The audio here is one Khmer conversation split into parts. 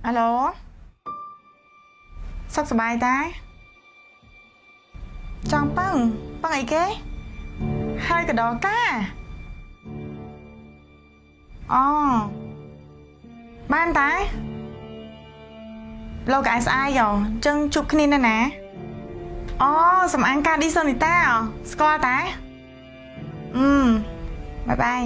អាឡូសុខសប្បាយតាចង់ប៉ឹងអីគេហើយកដោកាអូបានតាលោកកែស្អាយយោចឹងជួបគ្នានៅណាអូសំអាងការឌីសូនីតាស្គាល់តាបាយបាយ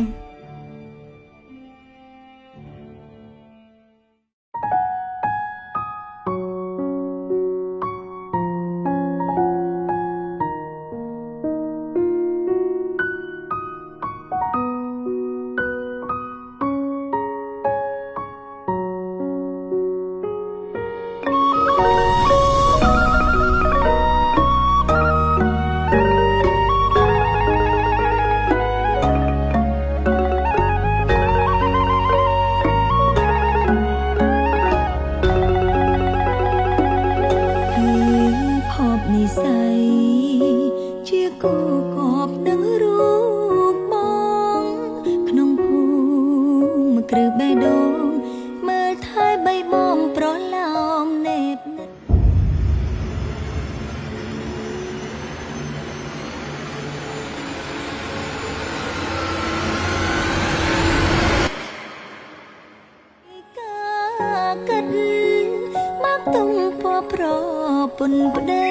ពុនប្តី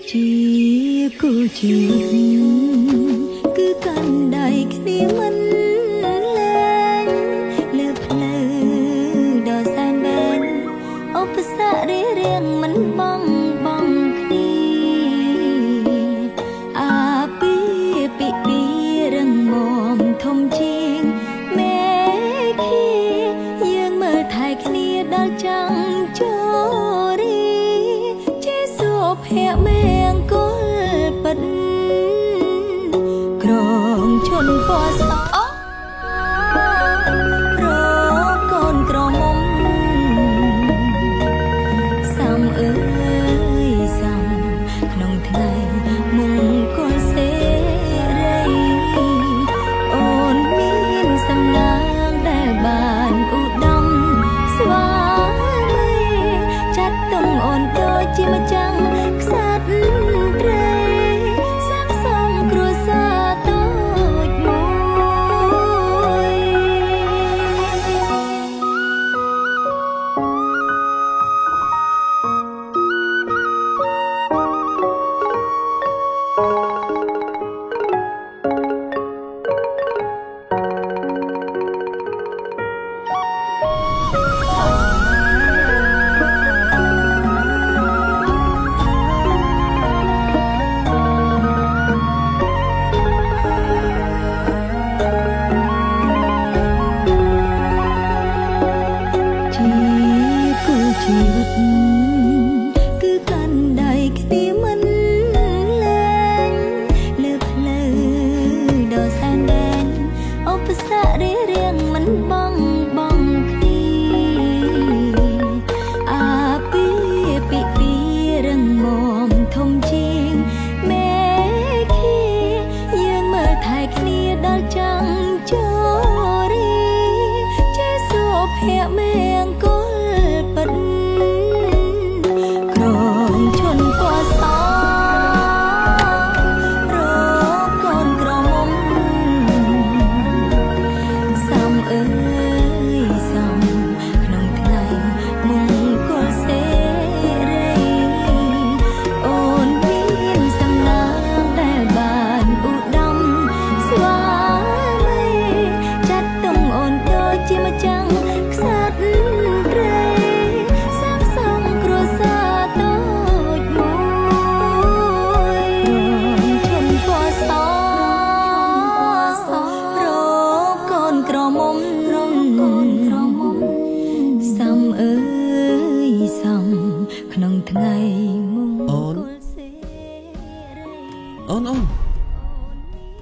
ជាគូជីវិតគឺកាន់ដៃគ្នាមិនលែងលើផ្លូវដ៏សែនបែនឧបសគ្គរៀងមិនបងគ្នាអាពីពីរឹងមាំធំជាងមេឃយើងមើលថែគ្នាដល់ចាំងចូលភ័ក្រមេអង្គុលពិតក្រងឈុនពណ៌សរកូនក្រមុំសំអើយសំក្នុងថ្ងៃមង្គលសេរីអូនមានសំណាងដែលបានឧត្តមស្វាមីចាត់ទុំអូនដូចជាម្ចាំងត្រីសាងសង់គ្រួសារតូចមួយ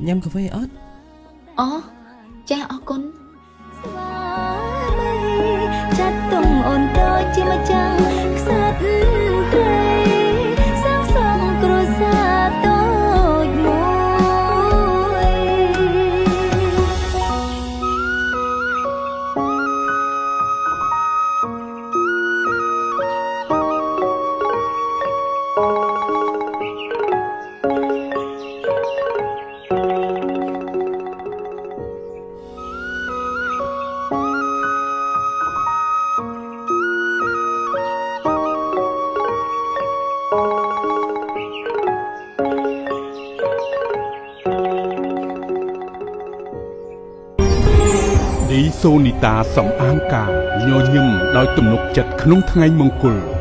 ញ៉ាំកាហ្វេអត់អូចាអរគុណចាត់ទុំអូនតូចជាម្ចាំងខ្សាត់ព្រៃសាងសង់គ្រួសារតូចមួយឌីសូនីតាសំអាងការញញឹមដោយទំនុកចិត្តក្នុងថ្ងៃមង្គល